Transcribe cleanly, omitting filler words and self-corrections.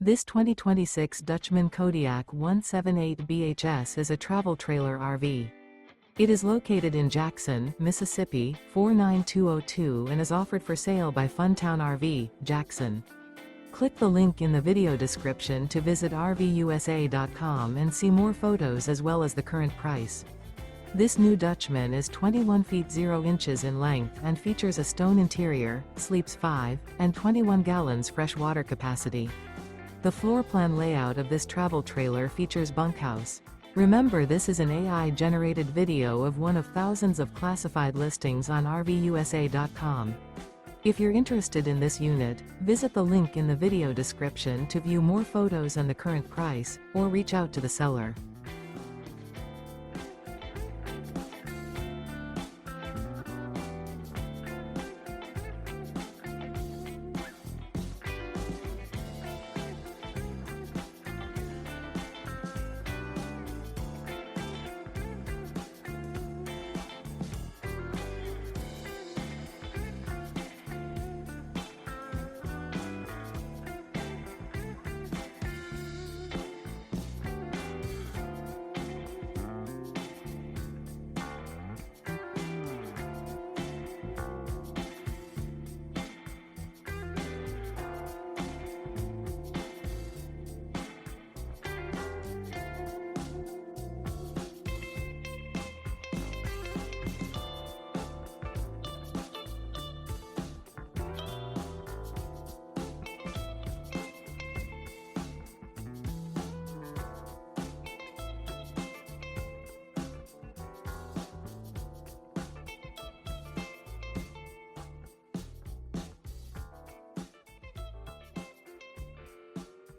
This 2026 Dutchmen Kodiak 178 BHS is a travel trailer RV. It is located in Jackson, Mississippi, 49202 and is offered for sale by Funtown RV, Jackson. Click the link in the video description to visit RVUSA.com and see more photos as well as the current price. This new Dutchmen is 21 feet 0 inches in length and features a stone interior, sleeps 5, and 21 gallons fresh water capacity. The floor plan layout of this travel trailer features bunkhouse. Remember, this is an AI-generated video of one of thousands of classified listings on RVUSA.com. If you're interested in this unit, visit the link in the video description to view more photos and the current price, or reach out to the seller.